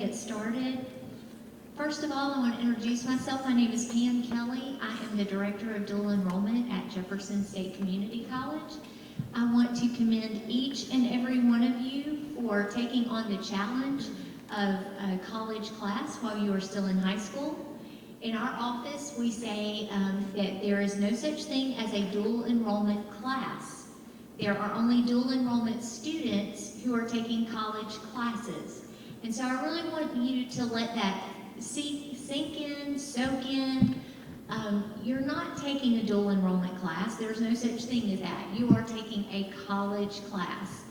get started. First of all, I want to introduce myself. My name is Pam Kelly. I am the Director of Dual Enrollment at Jefferson State Community College. I want to commend each and every one of you for taking on the challenge of a college class while you are still in high school. In our office, we say that there is no such thing as a dual enrollment class. There are only dual enrollment students who are taking college classes. And so I really want you to let that sink in, soak in. You're not taking a dual enrollment class. There's no such thing as that. You are taking a college class.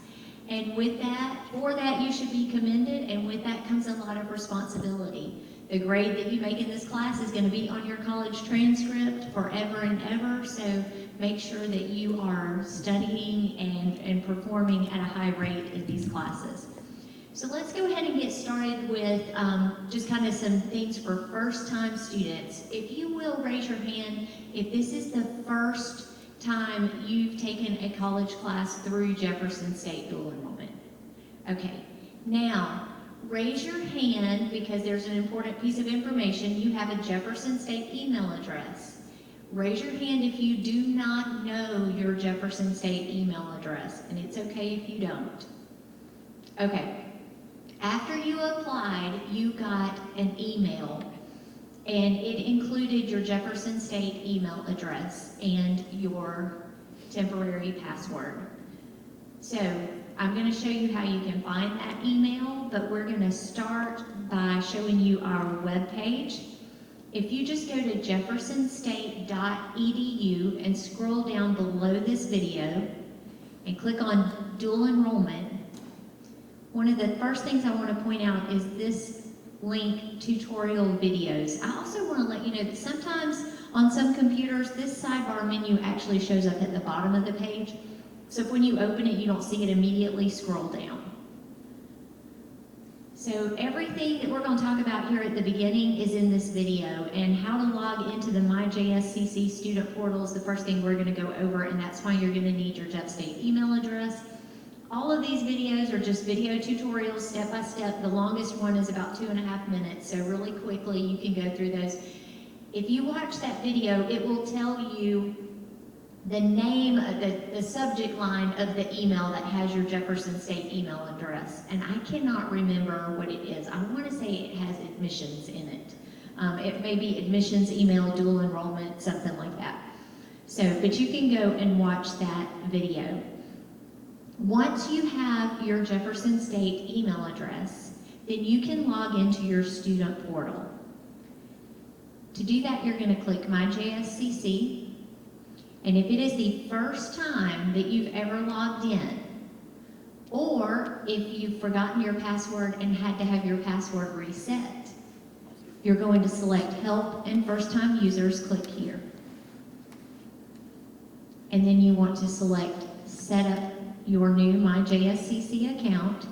And with that, for that, you should be commended, and with that comes a lot of responsibility. The grade that you make in this class is going to be on your college transcript forever and ever, so make sure that you are studying and performing at a high rate in these classes. So let's go ahead and get started with just kind of some things for first-time students. If you will, raise your hand if this is the first time you've taken a college class through Jefferson State Dual Enrollment. Okay, now raise your hand because there's an important piece of information. You have a Jefferson State email address. Raise your hand if you do not know your Jefferson State email address, and it's okay if you don't. Okay. After you applied, you got an email, and it included your Jefferson State email address and your temporary password. So I'm going to show you how you can find that email, but we're going to start by showing you our web page. If you just go to jeffersonstate.edu and scroll down below this video and click on Dual Enrollment, one of the first things I want to point out is this link, tutorial videos. I also want to let you know that sometimes on some computers, this sidebar menu actually shows up at the bottom of the page. So if when you open it, you don't see it immediately, scroll down. So everything that we're going to talk about here at the beginning is in this video, and how to log into the MyJSCC student portal is the first thing we're going to go over, and that's why you're going to need your Jeff State email address. All of these videos are just video tutorials, step by step. The longest one is about 2.5 minutes, so really quickly you can go through those. If you watch that video, it will tell you the name, the subject line of the email that has your Jefferson State email address. And I cannot remember what it is. I want to say it has admissions in it. It may be admissions email, dual enrollment, something like that. So, but you can go and watch that video. Once you have your Jefferson State email address, then you can log into your student portal. To do that, you're going to click MyJSCC, and if it is the first time that you've ever logged in, or if you've forgotten your password and had to have your password reset, you're going to select Help and First-Time Users, click here. And then you want to select Set Up your new MyJSCC account,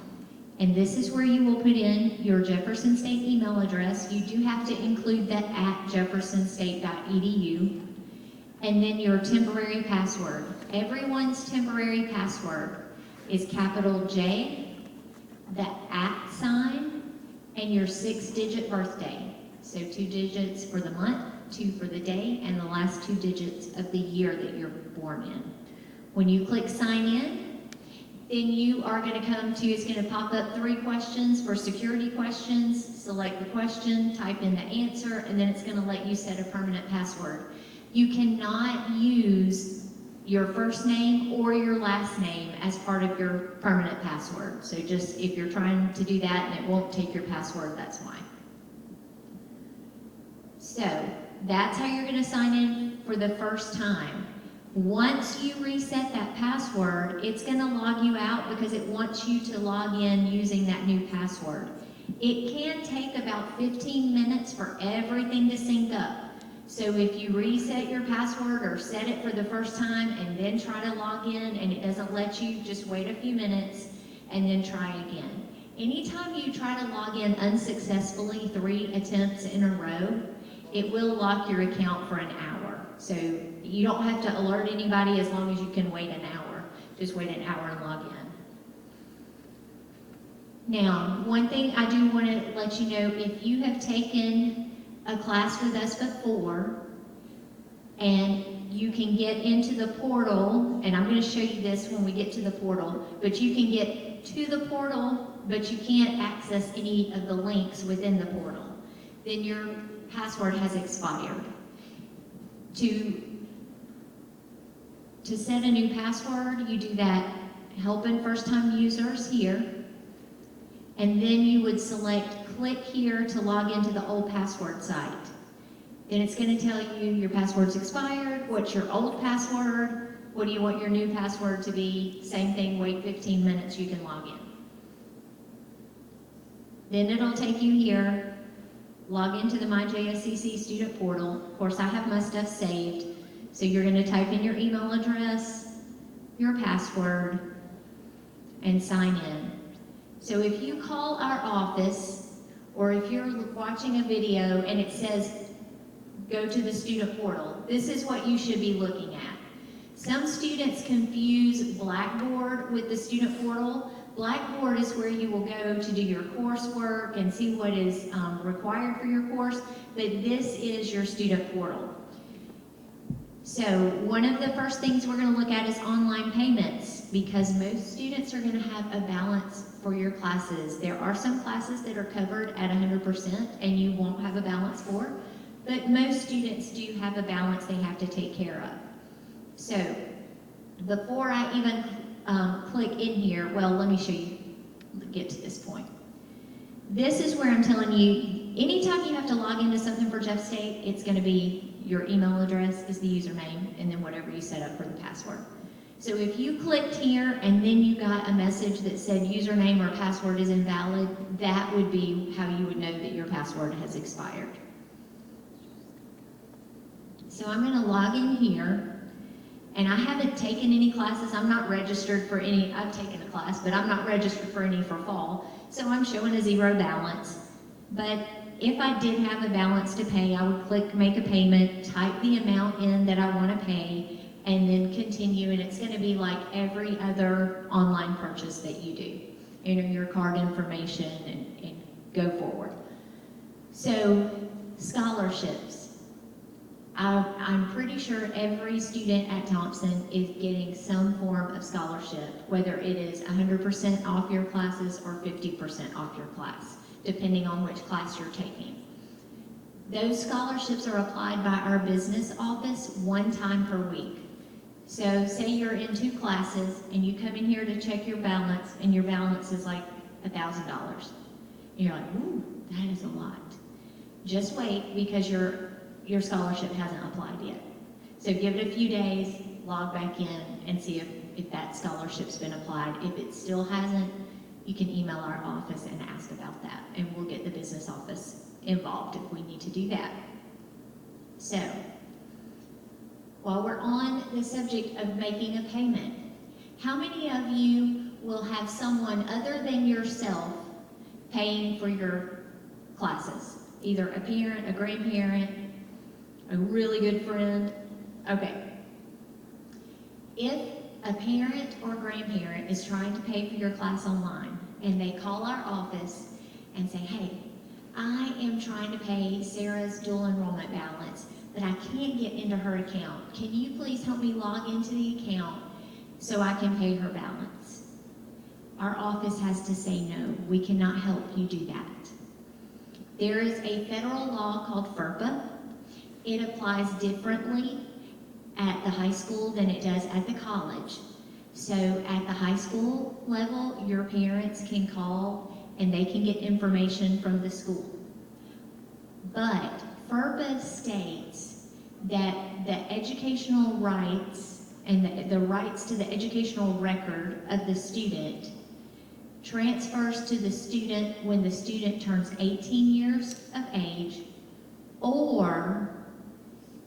and this is where you will put in your Jefferson State email address. You do have to include that at jeffersonstate.edu, and then your temporary password. Everyone's temporary password is capital J, the @ sign, and your 6-digit birthday. So 2 digits for the month, 2 for the day, and the last 2 digits of the year that you're born in. When you click sign in, then you are going to come to, it's going to pop up 3 questions for security questions. Select the question, type in the answer, and then it's going to let you set a permanent password. You cannot use your first name or your last name as part of your permanent password. So just if you're trying to do that and it won't take your password, that's why. So that's how you're going to sign in for the first time. Once you reset that password, it's going to log you out because it wants you to log in using that new password. It can take about 15 minutes for everything to sync up. So if you reset your password or set it for the first time and then try to log in and it doesn't let you, just wait a few minutes and then try again. Anytime you try to log in unsuccessfully 3 attempts in a row, it will lock your account for an hour. So you don't have to alert anybody as long as you can wait an hour. Just wait an hour and log in. Now, one thing I do want to let you know, if you have taken a class with us before, and you can get into the portal, and I'm going to show you this when we get to the portal, but you can get to the portal, but you can't access any of the links within the portal, then your password has expired. To set a new password, you do that helping first-time users here, and then you would select click here to log into the old password site. Then it's going to tell you your password's expired, what's your old password, what do you want your new password to be, same thing, wait 15 minutes, you can log in. Then it'll take you here, log into the MyJSCC student portal. Of course, I have my stuff saved, so you're going to type in your email address, your password, and sign in. So if you call our office, or if you're watching a video and it says, go to the student portal, this is what you should be looking at. Some students confuse Blackboard with the student portal. Blackboard is where you will go to do your coursework and see what is required for your course, but this is your student portal. So one of the first things we're going to look at is online payments, because most students are going to have a balance for your classes. There are some classes that are covered at 100% and you won't have a balance for, but most students do have a balance they have to take care of. So before I even click in here, well, let me show you, get to this point. This is where I'm telling you, anytime you have to log into something for Jeff State, it's going to be your email address is the username, and then whatever you set up for the password. So if you clicked here and then you got a message that said username or password is invalid, that would be how you would know that your password has expired. So I'm going to log in here, and I haven't taken any classes. I'm not registered for any. I've taken a class, but I'm not registered for any for fall. So I'm showing a zero balance. But if I did have a balance to pay, I would click make a payment, type the amount in that I want to pay, and then continue. And it's going to be like every other online purchase that you do. Enter your card information and go forward. So scholarships. I'm pretty sure every student at Thompson is getting some form of scholarship, whether it is 100% off your classes or 50% off your class, depending on which class you're taking. Those scholarships are applied by our business office one time per week. So say you're in 2 classes and you come in here to check your balance, and your balance is like $1,000. And you're like, ooh, that is a lot. Just wait, because your scholarship hasn't applied yet. So give it a few days, log back in, and see if that scholarship's been applied. If it still hasn't, you can email our office and ask about that, and we'll get the business office involved if we need to do that. So, while we're on the subject of making a payment, how many of you will have someone other than yourself paying for your classes? Either a parent, a grandparent, a really good friend? Okay. If a parent or grandparent is trying to pay for your class online and they call our office and say, hey, I am trying to pay Sarah's dual enrollment balance, but I can't get into her account. Can you please help me log into the account so I can pay her balance? Our office has to say no. We cannot help you do that. There is a federal law called FERPA. It applies differently at the high school than it does at the college. So at the high school level, your parents can call and they can get information from the school. But FERPA states that the educational rights and the rights to the educational record of the student transfers to the student when the student turns 18 years of age or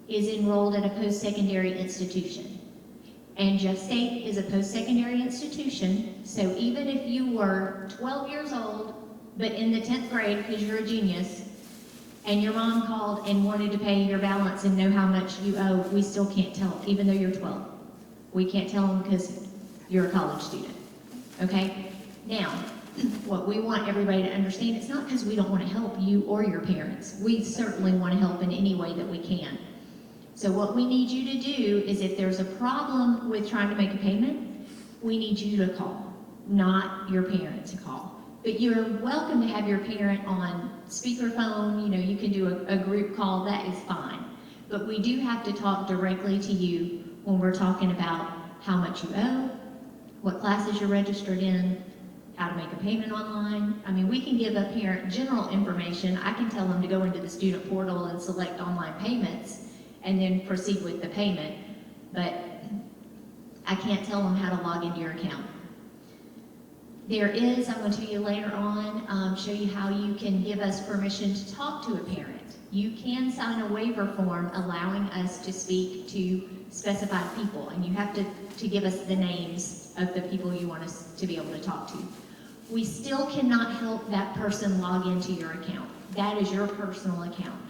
is enrolled at a post-secondary institution. And Jeff State is a post-secondary institution, so even if you were 12 years old, but in the 10th grade because you're a genius, and your mom called and wanted to pay your balance and know how much you owe, we still can't tell, even though you're 12. We can't tell them because you're a college student, okay? Now, what we want everybody to understand, it's not because we don't want to help you or your parents. We certainly want to help in any way that we can. So what we need you to do is if there's a problem with trying to make a payment, we need you to call, not your parent to call. But you're welcome to have your parent on speakerphone, you can do a group call, that is fine. But we do have to talk directly to you when we're talking about how much you owe, what classes you're registered in, how to make a payment online. I mean, we can give a parent general information. I can tell them to go into the student portal and select online payments and then proceed with the payment, but I can't tell them how to log into your account. There is, I'm going to tell you later on, show you how you can give us permission to talk to a parent. You can sign a waiver form allowing us to speak to specified people, and you have to give us the names of the people you want us to be able to talk to. We still cannot help that person log into your account. That is your personal account.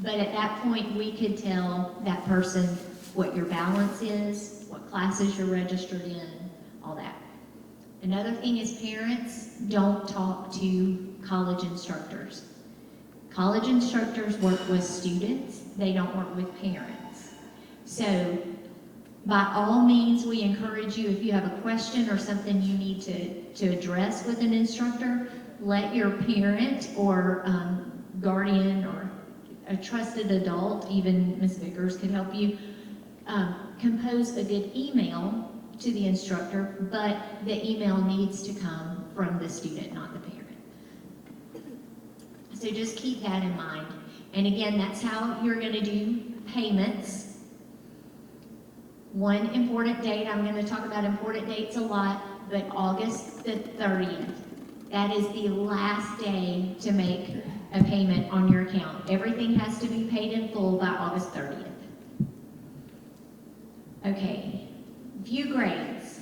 But at that point, we could tell that person what your balance is, what classes you're registered in, all that. Another thing is parents don't talk to college instructors. College instructors work with students, they don't work with parents. So by all means, we encourage you, if you have a question or something you need to address with an instructor, let your parent or guardian or a trusted adult, even Ms. Vickers could help you, compose a good email to the instructor, but the email needs to come from the student, not the parent. So just keep that in mind. And again, that's how you're going to do payments. One important date, I'm going to talk about important dates a lot, but August the 30th, that is the last day to make a payment on your account. Everything has to be paid in full by August 30th. Okay, view grades.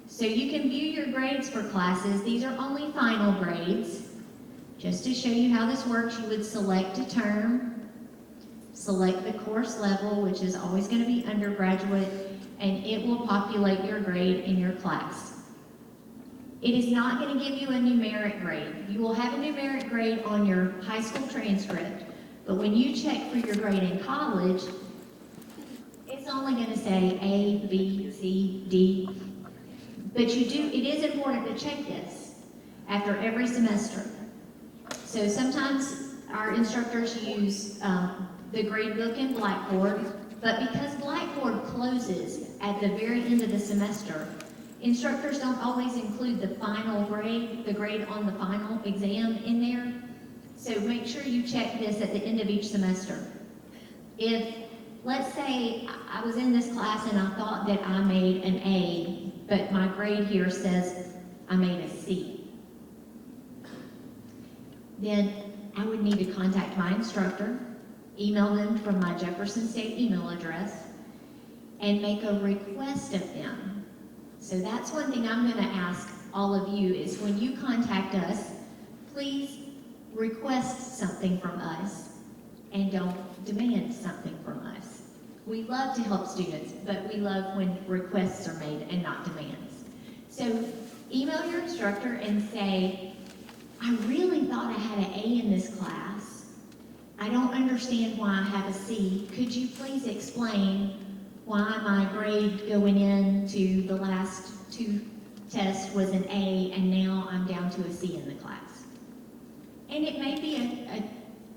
So you can view your grades for classes. These are only final grades. Just to show you how this works, you would select a term, select the course level, which is always going to be undergraduate, and it will populate your grade in your class. It is not going to give you a numeric grade. You will have a numeric grade on your high school transcript, but when you check for your grade in college, it's only going to say A, B, C, D. But it is important to check this after every semester. So sometimes our instructors use the grade book in Blackboard, but because Blackboard closes at the very end of the semester, instructors don't always include the final grade, the grade on the final exam in there. So make sure you check this at the end of each semester. If, let's say, I was in this class and I thought that I made an A, but my grade here says I made a C, then I would need to contact my instructor, email them from my Jefferson State email address, and make a request of them. So that's one thing I'm going to ask all of you is when you contact us, please request something from us and don't demand something from us. We love to help students, but we love when requests are made and not demands. So email your instructor and say, I really thought I had an A in this class. I don't understand why I have a C. Could you please explain why my grade going into the last two tests was an A and now I'm down to a C in the class? And it may be a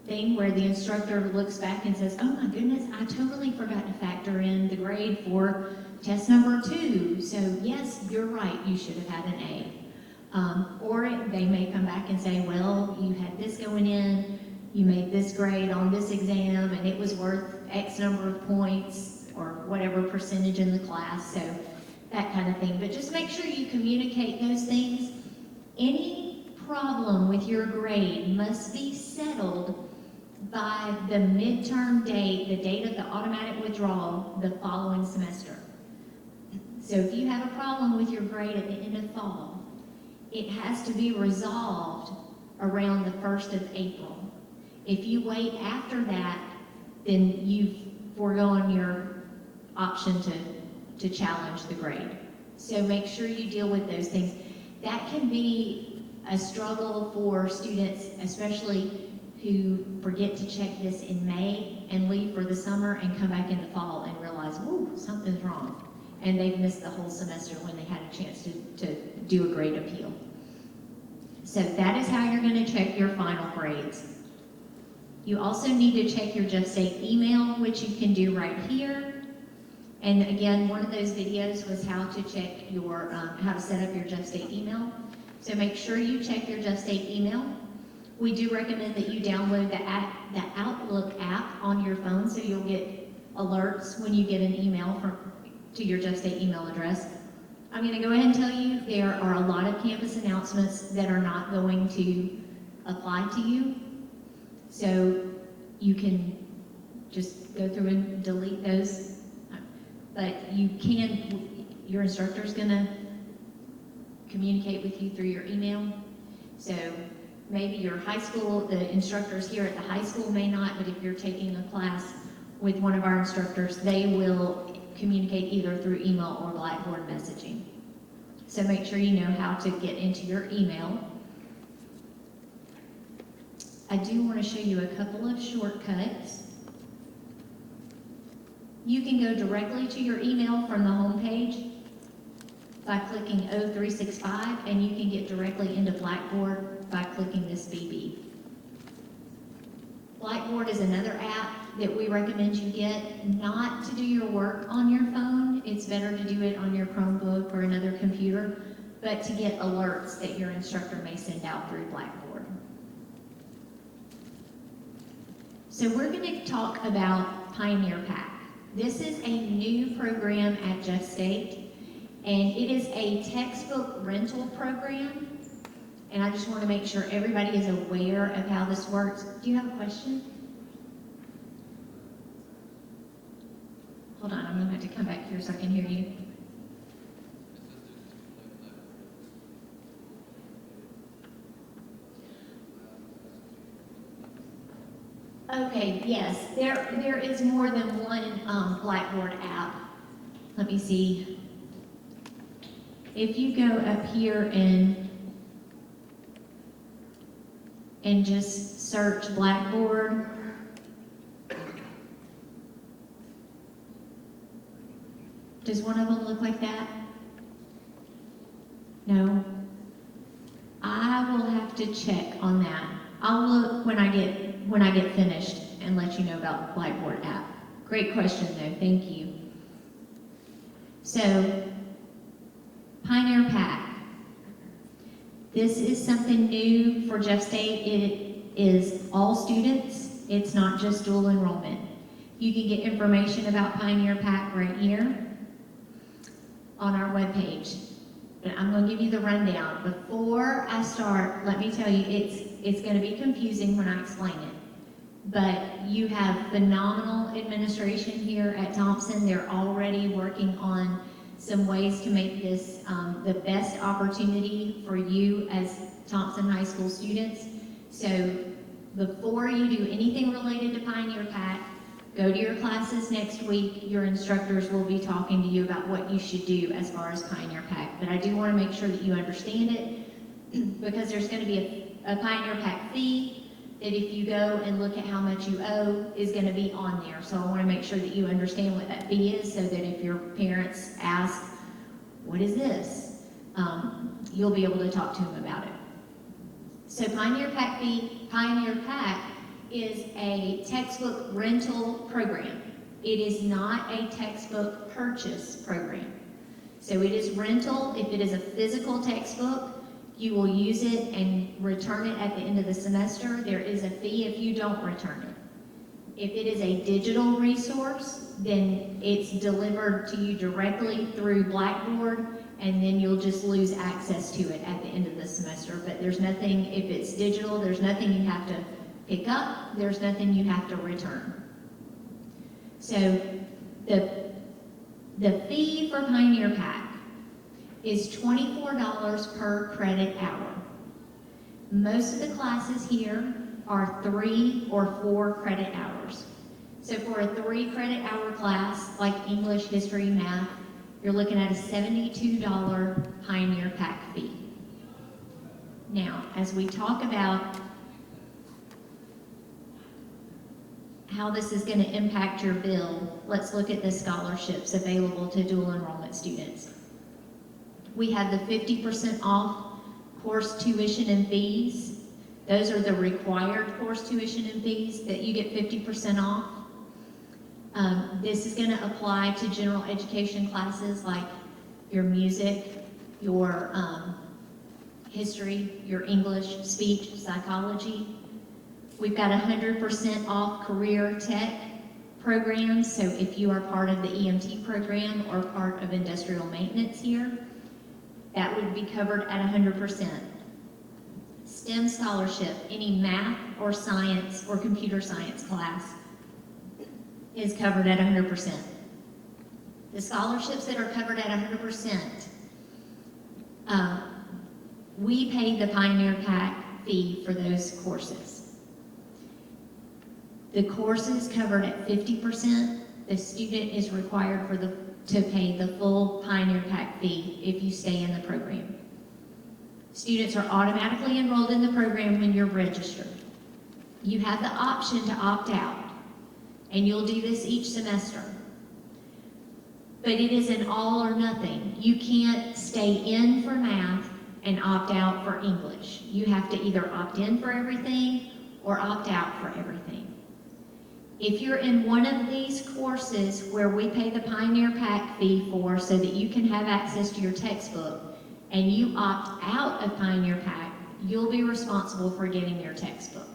thing where the instructor looks back and says, oh my goodness, I totally forgot to factor in the grade for test number 2. So yes, you're right, you should have had an A. Or they may come back and say, well, you had this going in, you made this grade on this exam, and it was worth X number of points, or whatever percentage in the class, so that kind of thing. But just make sure you communicate those things. Any problem with your grade must be settled by the midterm date, the date of the automatic withdrawal, the following semester. So if you have a problem with your grade at the end of fall, it has to be resolved around the 1st of April. If you wait after that, then you've foregone your option to challenge the grade. So make sure you deal with those things. that can be a struggle for students, especially who forget to check this in May and leave for the summer and come back in the fall and realize, whoa, something's wrong. And they've missed the whole semester when they had a chance to do a grade appeal. So that is how you're going to check your final grades. You also need to check your Jeff State email, which you can do right here. And again, one of those videos was how to check your, how to set up your Jeff State email. So make sure you check your Jeff State email. We do recommend that you download the Outlook app on your phone so you'll get alerts when you get an email to your Jeff State email address. I'm going to go ahead and tell you there are a lot of campus announcements that are not going to apply to you. So you can just go through and delete those. But you can, your instructor's going to communicate with you through your email. So maybe your high school, the instructors here at the high school may not, but if you're taking a class with one of our instructors, they will communicate either through email or Blackboard messaging. So make sure you know how to get into your email. I do want to show you a couple of shortcuts. You can go directly to your email from the home page by clicking O365, and you can get directly into Blackboard by clicking this BB. Blackboard is another app that we recommend you get, not to do your work on your phone. It's better to do it on your Chromebook or another computer, but to get alerts that your instructor may send out through Blackboard. So we're going to talk about Pioneer Pack. This is a new program at Jeff State, and it is a textbook rental program. And I just want to make sure everybody is aware of how this works. Do you have a question? Hold on, I'm going to have to come back here so I can hear you. Okay, yes, there is more than one Blackboard app. Let me see. If you go up here and just search Blackboard, does one of them look like that? No? I will have to check on that. I'll look when I get finished and let you know about the Blackboard app. Great question though, thank you. So, Pioneer Pack. This is something new for Jeff State. It is all students. It's not just dual enrollment. You can get information about Pioneer Pack right here on our webpage. But I'm going to give you the rundown. Before I start, let me tell you, it's going to be confusing when I explain it. But you have phenomenal administration here at Thompson. They're already working on some ways to make this the best opportunity for you as Thompson High School students. So before you do anything related to Pioneer Pack, go to your classes next week. Your instructors will be talking to you about what you should do as far as Pioneer Pack. But I do want to make sure that you understand it because there's going to be a Pioneer Pack fee that if you go and look at how much you owe is going to be on there. So I want to make sure that you understand what that fee is so that if your parents ask, what is this? You'll be able to talk to them about it. So Pioneer Pack fee, Pioneer Pack is a textbook rental program. It is not a textbook purchase program. So it is rental. If it is a physical textbook, you will use it and return it at the end of the semester. There is a fee if you don't return it. If it is a digital resource, then it's delivered to you directly through Blackboard, and then you'll just lose access to it at the end of the semester. But there's nothing, if it's digital, there's nothing you have to pick up, there's nothing you have to return. So the fee for Pioneer Pack is $24 per credit hour. Most of the classes here are 3 or 4 credit hours. So for a 3 credit hour class, like English, history, math, you're looking at a $72 Pioneer Pack fee. Now, as we talk about how this is going to impact your bill, let's look at the scholarships available to dual enrollment students. We have the 50% off course tuition and fees. Those are the required course tuition and fees that you get 50% off. This is going to apply to general education classes like your music, your history, your English, speech, psychology. We've got 100% off career tech programs, so if you are part of the EMT program or part of industrial maintenance here, that would be covered at 100%. STEM scholarship, any math or science or computer science class is covered at 100%. The scholarships that are covered at 100%, we pay the Pioneer Pack fee for those courses. The courses covered at 50%, the student is required to pay the full Pioneer Pack fee if you stay in the program. Students are automatically enrolled in the program when you're registered. You have the option to opt out, and you'll do this each semester. But it is an all or nothing. You can't stay in for math and opt out for English. You have to either opt in for everything or opt out for everything. If you're in one of these courses where we pay the Pioneer Pack fee for so that you can have access to your textbook, and you opt out of Pioneer Pack, you'll be responsible for getting your textbook,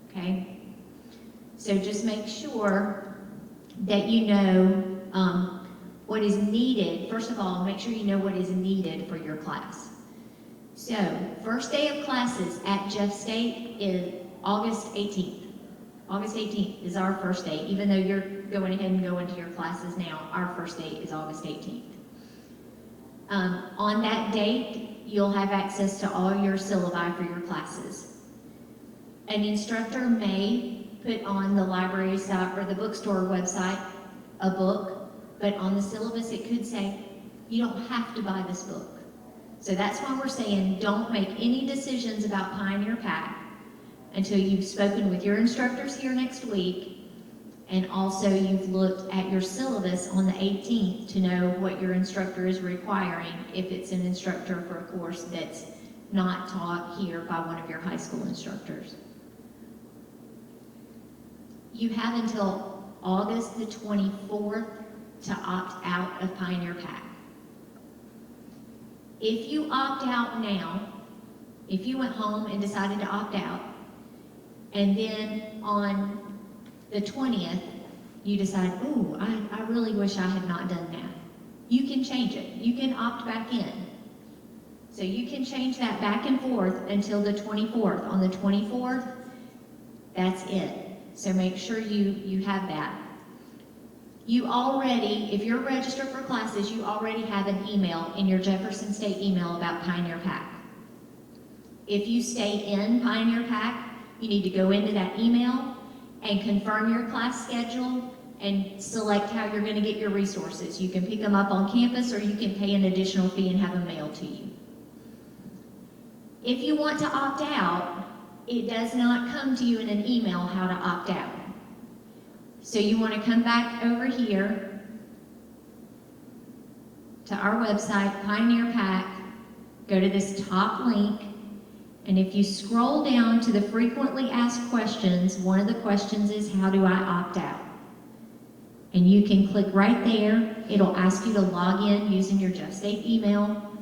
okay? So just make sure that you know what is needed. First of all, make sure you know what is needed for your class. So, first day of classes at Jeff State is August 18th. August 18th is our first day. Even though you're going ahead and going to your classes now, our first date is August 18th. On that date, you'll have access to all your syllabi for your classes. An instructor may put on the library site or the bookstore website a book, but on the syllabus it could say, you don't have to buy this book. So that's why we're saying don't make any decisions about Pioneer Pack until you've spoken with your instructors here next week, and also you've looked at your syllabus on the 18th to know what your instructor is requiring if it's an instructor for a course that's not taught here by one of your high school instructors. You have until August the 24th to opt out of Pioneer Pack. If you opt out now, if you went home and decided to opt out, and then on the 20th, you decide, ooh, I really wish I had not done that. You can change it. You can opt back in. So you can change that back and forth until the 24th. On the 24th, that's it. So make sure you have that. You already, if you're registered for classes, you already have an email in your Jefferson State email about Pioneer Pack. If you stay in Pioneer Pack, you need to go into that email and confirm your class schedule and select how you're going to get your resources. You can pick them up on campus, or you can pay an additional fee and have them mailed to you. If you want to opt out, it does not come to you in an email how to opt out. So you want to come back over here to our website, Pioneer Pack, go to this top link, and if you scroll down to the frequently asked questions, one of the questions is, how do I opt out? And you can click right there. It'll ask you to log in using your Jeff State email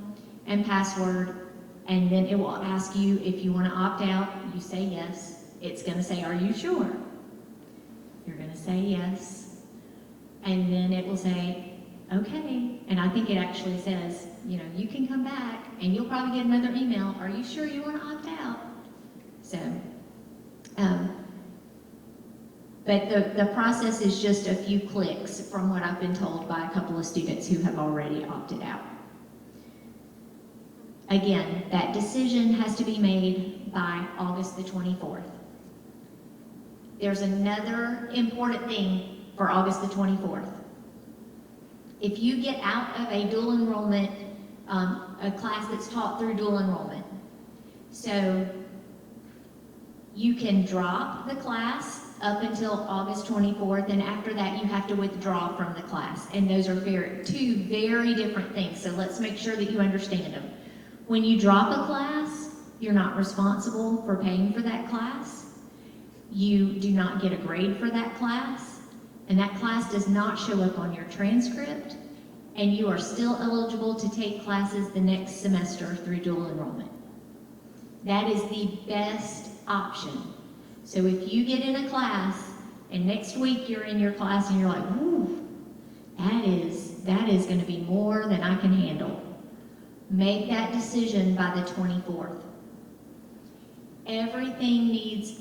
and password, and then it will ask you if you want to opt out. You say yes. It's going to say, are you sure? You're going to say yes, and then it will say, okay. And I think it actually says, you can come back, and you'll probably get another email. Are you sure you want to opt out? So, but the process is just a few clicks from what I've been told by a couple of students who have already opted out. Again, that decision has to be made by August the 24th. There's another important thing for August the 24th. If you get out of a dual enrollment, a class that's taught through dual enrollment, So you can drop the class up until August 24th, and after that you have to withdraw from the class. And those are two very different things, so let's make sure that you understand them. When you drop a class, you're not responsible for paying for that class. You do not get a grade for that class, and that class does not show up on your transcript, and you are still eligible to take classes the next semester through dual enrollment. That is the best option. So if you get in a class and next week you're in your class and you're like, whoo, that is going to be more than I can handle, make that decision by the 24th. Everything needs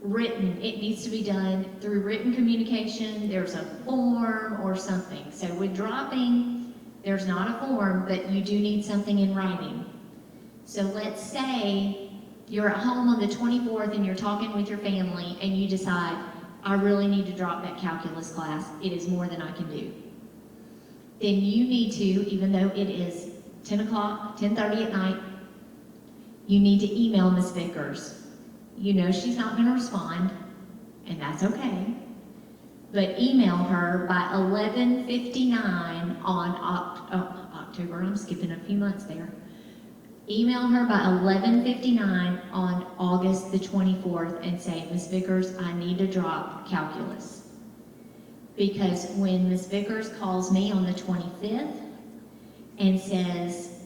written. It needs to be done through written communication. There's a form or something. So with dropping, there's not a form, but you do need something in writing. So let's say you're at home on the 24th and you're talking with your family and you decide, I really need to drop that calculus class. It is more than I can do. Then you need to, even though it is 10 o'clock, 10:30 at night, you need to email Ms. Vickers. You know she's not going to respond, and that's okay. But email her by 11:59 on October. I'm skipping a few months there. Email her by 11:59 on August the 24th and say, Ms. Vickers, I need to drop calculus. Because when Ms. Vickers calls me on the 25th and says,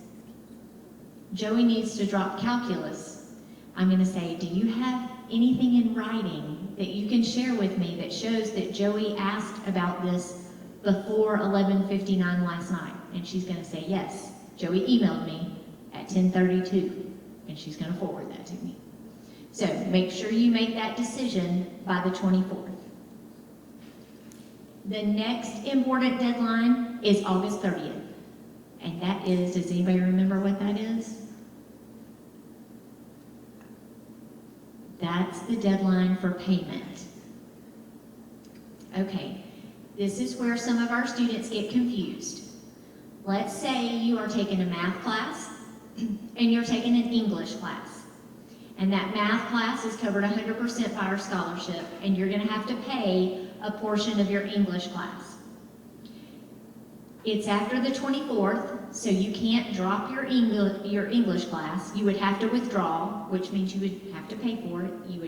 Joey needs to drop calculus, I'm going to say, do you have anything in writing that you can share with me that shows that Joey asked about this before 11:59 last night? And she's going to say, yes, Joey emailed me at 10:32, and she's going to forward that to me. So make sure you make that decision by the 24th. The next important deadline is August 30th, and that is, does anybody remember what that is? That's the deadline for payment. Okay, this is where some of our students get confused. Let's say you are taking a math class and you're taking an English class. And that math class is covered 100% by our scholarship, and you're going to have to pay a portion of your English class. It's after the 24th, so you can't drop your English class. You would have to withdraw, which means you would have to pay for it. You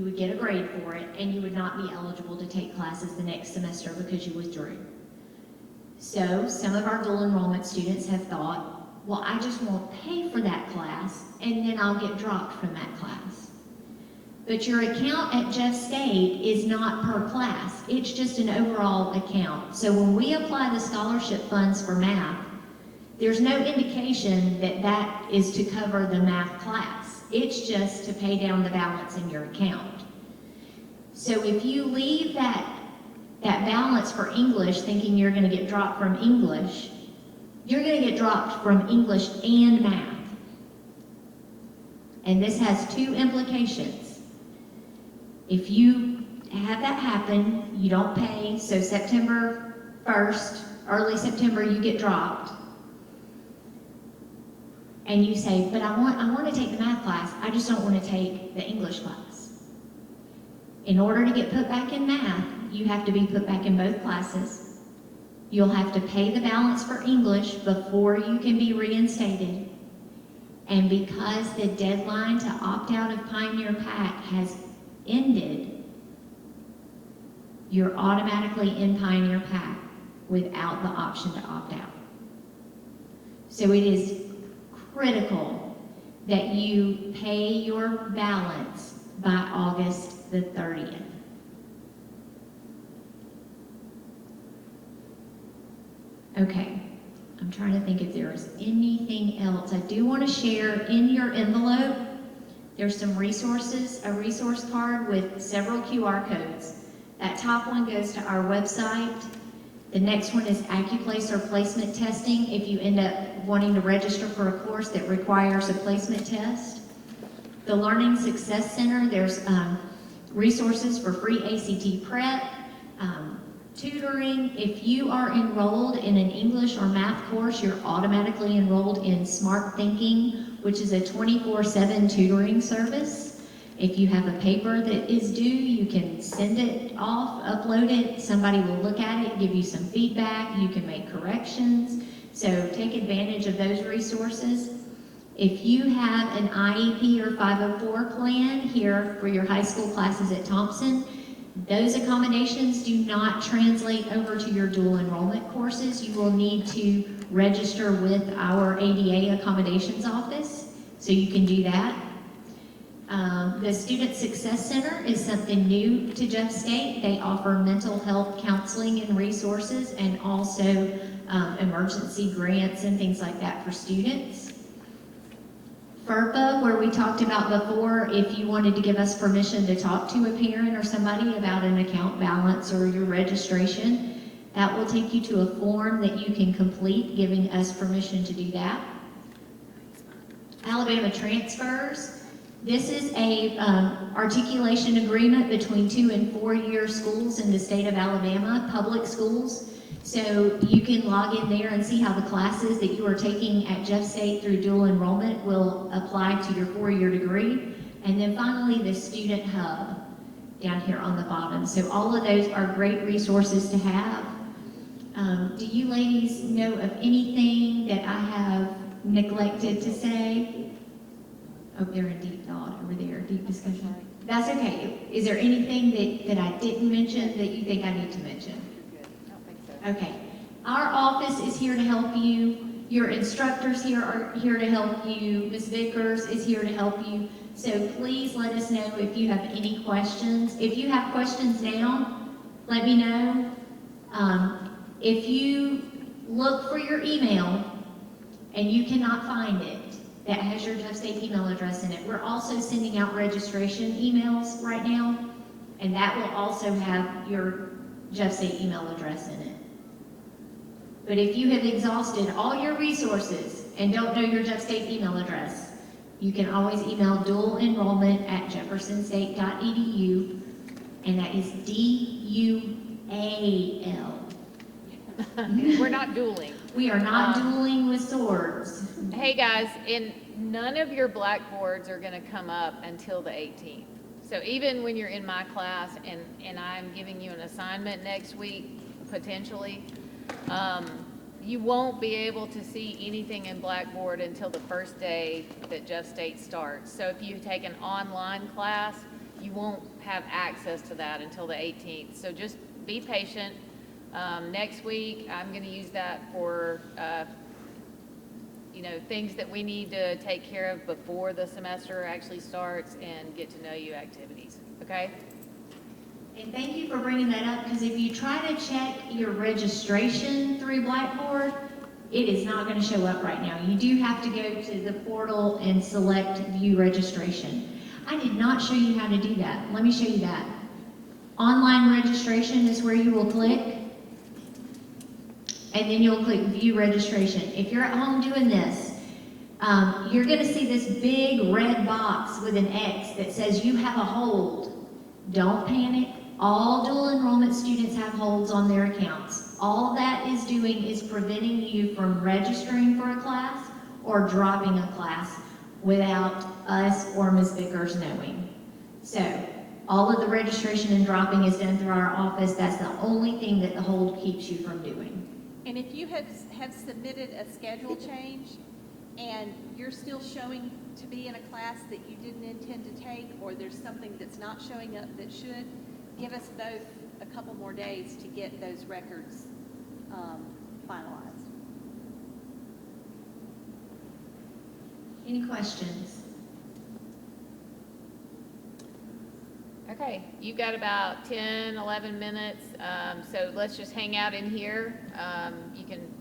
would get a grade for it, and you would not be eligible to take classes the next semester because you withdrew. So some of our dual enrollment students have thought, well, I just won't pay for that class, and then I'll get dropped from that class. But your account at Jeff State is not per class. It's just an overall account. So when we apply the scholarship funds for math, there's no indication that that is to cover the math class. It's just to pay down the balance in your account. So if you leave that balance for English thinking you're going to get dropped from English, you're going to get dropped from English and math. And this has two implications. If you have that happen, you don't pay, so September 1st, early September, you get dropped. And you say, but I want to take the math class, I just don't want to take the English class. In order to get put back in math, you have to be put back in both classes. You'll have to pay the balance for English before you can be reinstated. And because the deadline to opt out of Pioneer PAC has ended, you're automatically in Pioneer PAC without the option to opt out. So it is critical that you pay your balance by August the 30th. Okay, I'm trying to think if there is anything else. I do want to share in your envelope, there's some resources, a resource card with several QR codes. That top one goes to our website. The next one is AccuPlace or placement testing if you end up wanting to register for a course that requires a placement test. The Learning Success Center, there's resources for free ACT prep, tutoring. If you are enrolled in an English or math course, you're automatically enrolled in Smart Thinking which is a 24/7 tutoring service. If you have a paper that is due, you can send it off, upload it, somebody will look at it, give you some feedback, you can make corrections. So take advantage of those resources. If you have an IEP or 504 plan here for your high school classes at Thompson, those accommodations do not translate over to your dual enrollment courses. You will need to register with our ADA accommodations office, so you can do that. The Student Success Center is something new to Jeff State. They offer mental health counseling and resources, and also emergency grants and things like that for students. FERPA, where we talked about before, if you wanted to give us permission to talk to a parent or somebody about an account balance or your registration, that will take you to a form that you can complete, giving us permission to do that. Alabama transfers. This is a articulation agreement between 2- and 4-year schools in the state of Alabama, public schools. So you can log in there and see how the classes that you are taking at Jeff State through dual enrollment will apply to your 4-year degree. And then finally, the Student Hub down here on the bottom. So all of those are great resources to have. Do you ladies know of anything that I have neglected to say? Oh, they're in deep thought over there, deep discussion. That's okay. Is there anything that I didn't mention that you think I need to mention? Okay. Our office is here to help you. Your instructors here are here to help you. Ms. Vickers is here to help you. So please let us know if you have any questions. If you have questions now, let me know. If you look for your email and you cannot find it, that has your Jeff State email address in it. We're also sending out registration emails right now, and that will also have your Jeff State email address in it. But if you have exhausted all your resources and don't know your Jeff State email address, you can always email dualenrollment@jeffersonstate.edu, and that is DUAL. We're not dueling. We are not dueling with swords. Hey guys, and none of your blackboards are going to come up until the 18th. So even when you're in my class and I'm giving you an assignment next week, potentially, you won't be able to see anything in Blackboard until the first day that Jeff State starts. So if you take an online class, you won't have access to that until the 18th. So just be patient. Next week, I'm going to use that for, things that we need to take care of before the semester actually starts and get to know you activities, okay? And thank you for bringing that up, because if you try to check your registration through Blackboard, it is not going to show up right now. You do have to go to the portal and select View Registration. I did not show you how to do that. Let me show you that. Online registration is where you will click, and then you'll click View Registration. If you're at home doing this, you're going to see this big red box with an X that says you have a hold. Don't panic. All dual enrollment students have holds on their accounts. All that is doing is preventing you from registering for a class or dropping a class without us or Ms. Vickers knowing. So all of the registration and dropping is done through our office. That's the only thing that the hold keeps you from doing. And if you have submitted a schedule change and you're still showing to be in a class that you didn't intend to take, or there's something that's not showing up that should, give us both a couple more days to get those records finalized. Any questions? Okay, you've got about 10, 11 minutes, so let's just hang out in here. You can